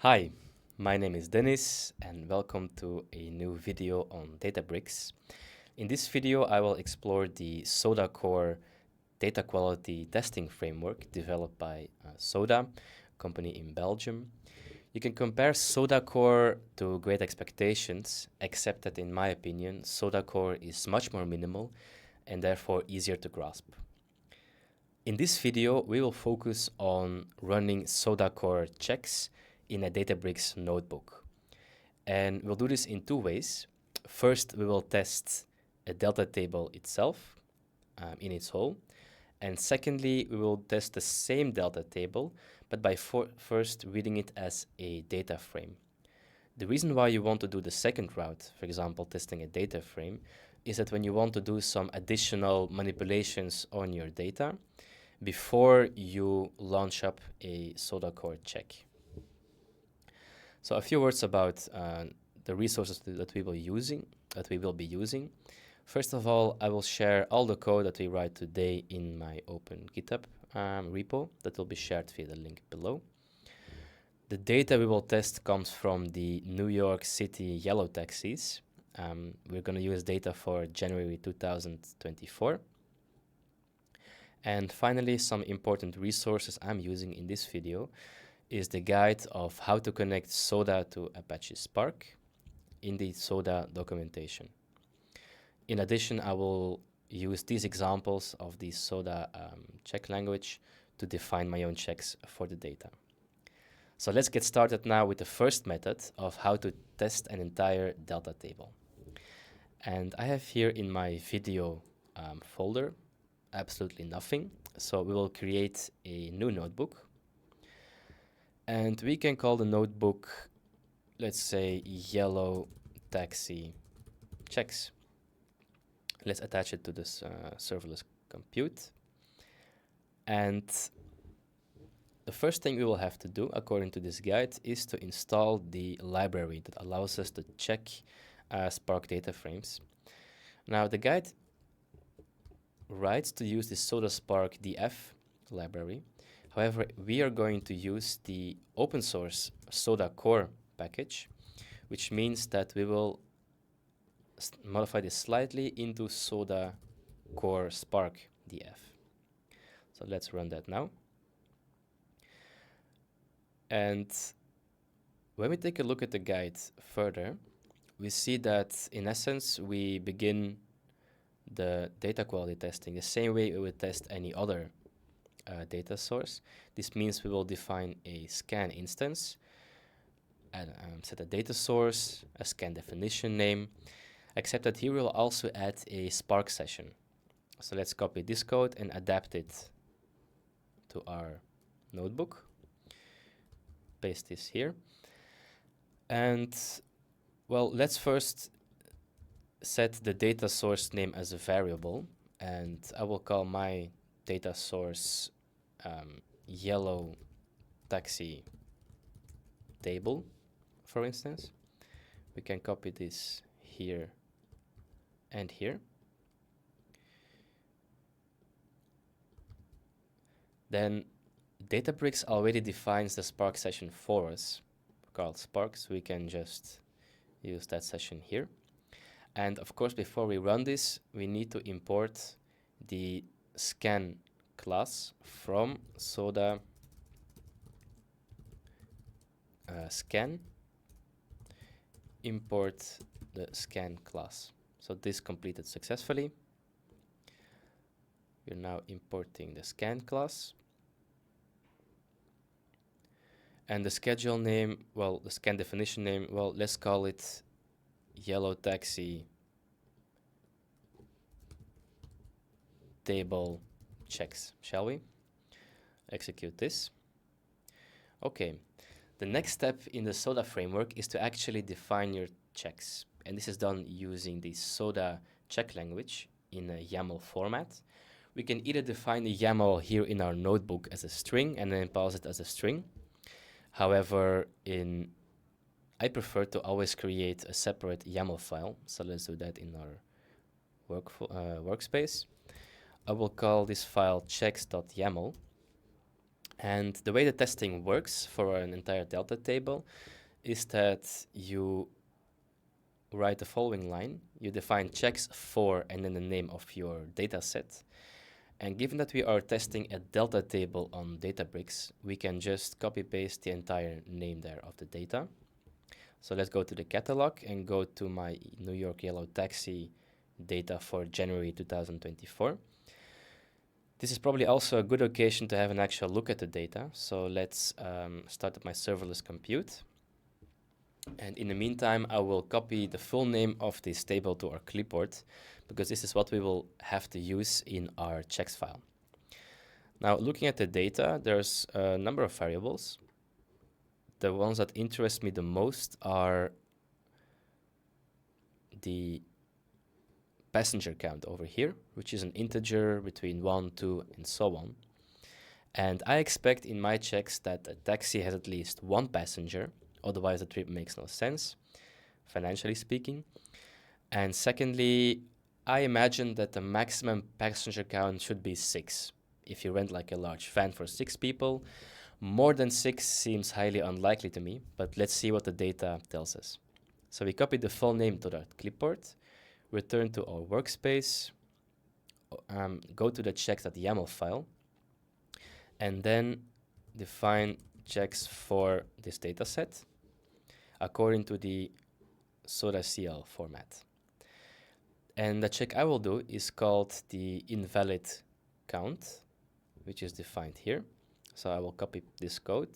Hi, my name is Dennis and welcome to a new video on Databricks. In this video, I will explore the Soda Core data quality testing framework developed by Soda, a company in Belgium. You can compare Soda Core to Great Expectations, except that in my opinion, Soda Core is much more minimal and therefore easier to grasp. In this video, we will focus on running Soda Core checks in a Databricks notebook. And we'll do this in two ways. First, we will test a Delta table itself in its whole. And secondly, we will test the same Delta table, but by first reading it as a data frame. The reason why you want to do the second route, for example, testing a data frame, is that when you want to do some additional manipulations on your data before you launch up a Soda Core check. So a few words about the resources that we will be using. First of all, I will share all the code that we write today in my open GitHub repo that will be shared via the link below. The data we will test comes from the New York City yellow taxis. We're going to use data for January 2024. And finally, some important resources I'm using in this video is the guide of how to connect Soda to Apache Spark in the Soda documentation. In addition, I will use these examples of the Soda check language to define my own checks for the data. So let's get started now with the first method of how to test an entire Delta table. And I have here in my video folder absolutely nothing. So we will create a new notebook. And we can call the notebook, let's say, yellow taxi checks. Let's attach it to this serverless compute. And the first thing we will have to do, according to this guide, is to install the library that allows us to check Spark data frames. Now, the guide writes to use the Soda Spark df library. However, we are going to use the open source Soda Core package, which means that we will modify this slightly into Soda Core Spark df. So let's run that now. And when we take a look at the guide further, we see that in essence, we begin the data quality testing the same way we would test any other data source. This means we will define a scan instance and set a data source, a scan definition name, except that here we'll also add a Spark session. So let's copy this code and adapt it to our notebook. Paste this here. And well, let's first set the data source name as a variable, and I will call my data source yellow taxi table, for instance. We can copy this here and here. Then Databricks already defines the Spark session for us, called Spark, so we can just use that session here. And of course, before we run this, we need to import the scan class from Soda scan, import the scan class. So this completed successfully. We're now importing the scan class. And the schedule name, well, the scan definition name, well, let's call it yellow taxi table checks, shall we? Execute this. Okay, the next step in the Soda framework is to actually define your checks. And this is done using the Soda check language in a YAML format. We can either define the YAML here in our notebook as a string and then pass it as a string. However, I prefer to always create a separate YAML file. So let's do that in our workspace. I will call this file checks.yaml. And the way the testing works for an entire Delta table is that you write the following line. You define checks for and then the name of your data set. And given that we are testing a Delta table on Databricks, we can just copy-paste the entire name there of the data. So let's go to the catalog and go to my New York Yellow Taxi data for January 2024. This is probably also a good occasion to have an actual look at the data. So let's start up my serverless compute. And in the meantime, I will copy the full name of this table to our clipboard, because this is what we will have to use in our checks file. Now, looking at the data, there's a number of variables. The ones that interest me the most are the passenger count over here, which is an integer between 1, 2, and so on. And I expect in my checks that a taxi has at least one passenger, otherwise the trip makes no sense, financially speaking. And secondly, I imagine that the maximum passenger count should be 6. If you rent like a large van for 6 people, more than 6 seems highly unlikely to me, but let's see what the data tells us. So we copy the full name to that clipboard, return to our workspace, go to the checks.yaml file, and then define checks for this data set according to the SodaCL format. And the check I will do is called the invalid count, which is defined here. So I will copy this code,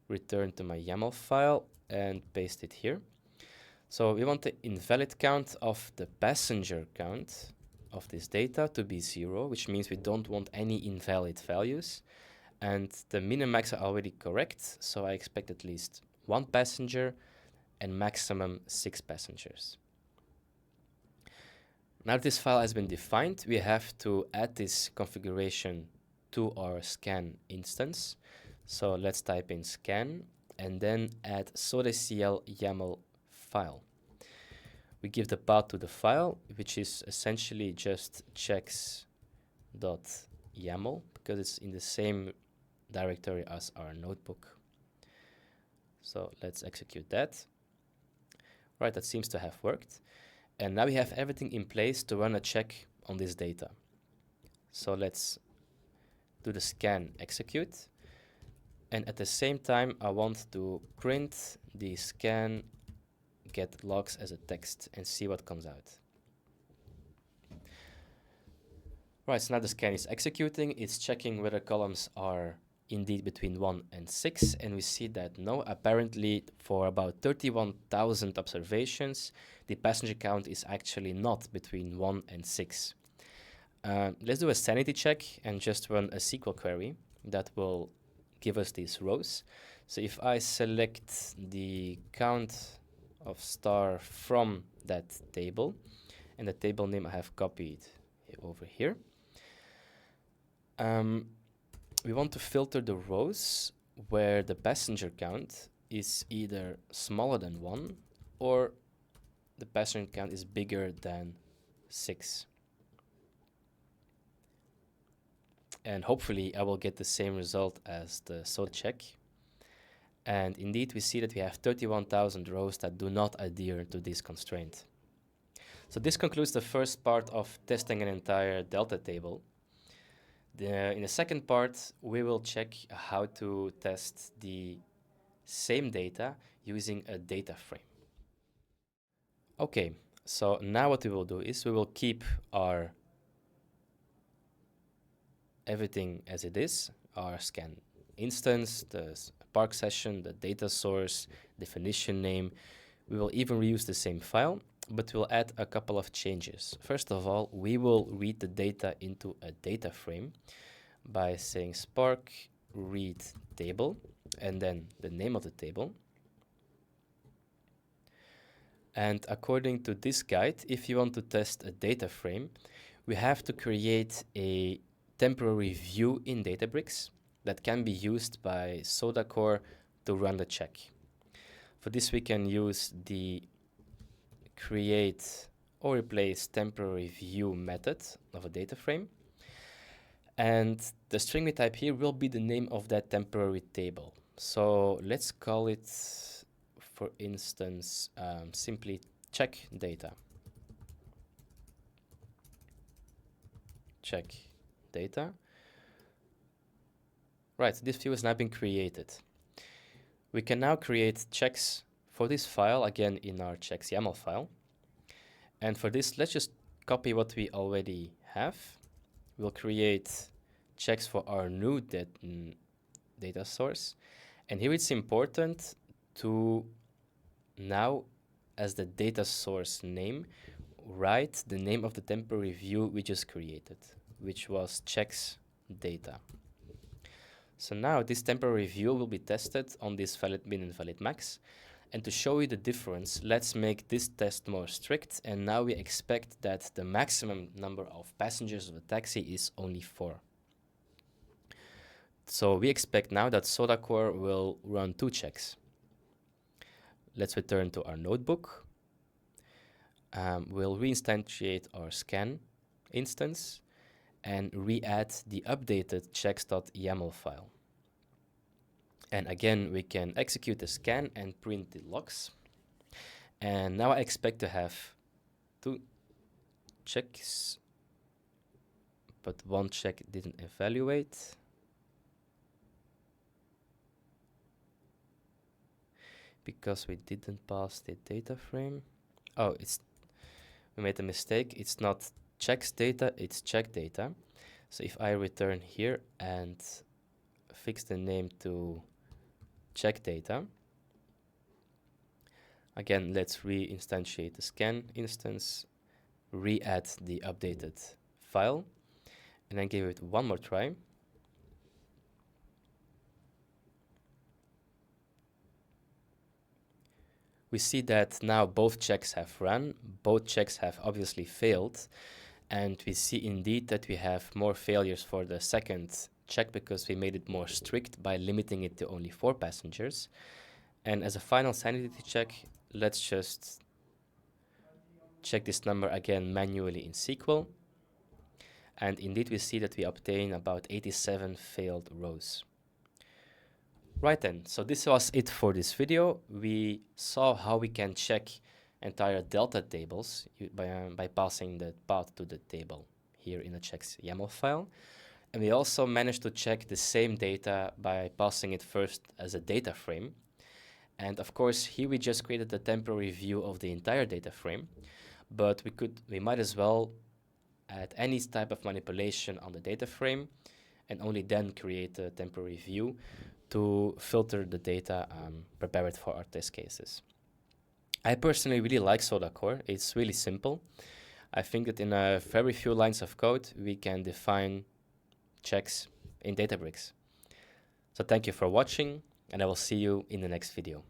return to my YAML file, and paste it here. So we want the invalid count of the passenger count of this data to be 0, which means we don't want any invalid values. And the min and max are already correct, so I expect at least 1 passenger and maximum 6 passengers. Now that this file has been defined, we have to add this configuration to our scan instance. So let's type in scan and then add SodaCL YAML file. We give the path to the file, which is essentially just checks.yaml, because it's in the same directory as our notebook. So let's execute that. Right, that seems to have worked. And now we have everything in place to run a check on this data. So let's do the scan execute. And at the same time, I want to print the scan get logs as a text and see what comes out. Right, so now the scan is executing. It's checking whether columns are indeed between 1 and 6, and we see that no, apparently for about 31,000 observations, the passenger count is actually not between 1 and 6. Let's do a sanity check and just run a SQL query that will give us these rows. So if I select the count of star from that table, and the table name I have copied over here, we want to filter the rows where the passenger count is either smaller than 1 or the passenger count is bigger than 6. And hopefully I will get the same result as the SODA check. And indeed we see that we have 31,000 rows that do not adhere to this constraint. So this concludes the first part of testing an entire Delta table. In the second part, we will check how to test the same data using a data frame. Okay, so now what we will do is we will keep our everything as it is, our scan instance, the Spark session, the data source, definition name. We will even reuse the same file, but we'll add a couple of changes. First of all, we will read the data into a data frame by saying Spark read table and then the name of the table. And according to this guide, if you want to test a data frame, we have to create a temporary view in Databricks that can be used by Soda Core to run the check. For this, we can use the create or replace temporary view method of a data frame. And the string we type here will be the name of that temporary table. So let's call it, for instance, simply check data. Check data. Right, this view has now been created. We can now create checks for this file, again in our checks YAML file. And for this, let's just copy what we already have. We'll create checks for our new data source. And here it's important to now, as the data source name, write the name of the temporary view we just created, which was checks data. So now this temporary view will be tested on this valid min and valid max. And to show you the difference, let's make this test more strict. And now we expect that the maximum number of passengers of the taxi is only 4. So we expect now that SodaCore will run 2 checks. Let's return to our notebook. We'll reinstantiate our scan instance and re-add the updated checks.yaml file. And again, we can execute the scan and print the logs. And now I expect to have 2 checks, but 1 check didn't evaluate. Because we didn't pass the data frame. Oh, we made a mistake. It's not checks data, it's check data. So if I return here and fix the name to check data, again, let's reinstantiate the scan instance, re-add the updated file, and then give it one more try. We see that now both checks have run, both checks have obviously failed, and we see indeed that we have more failures for the second check because we made it more strict by limiting it to only 4 passengers. And as a final sanity check, let's just check this number again manually in SQL. And indeed we see that we obtain about 87 failed rows. Right then, so this was it for this video. We saw how we can check entire Delta tables by passing the path to the table here in the checks YAML file. And we also managed to check the same data by passing it first as a data frame. And of course, here we just created a temporary view of the entire data frame, but we might as well add any type of manipulation on the data frame and only then create a temporary view to filter the data, prepare it for our test cases. I personally really like SodaCore. It's really simple. I think that in a very few lines of code, we can define checks in Databricks. So thank you for watching, and I will see you in the next video.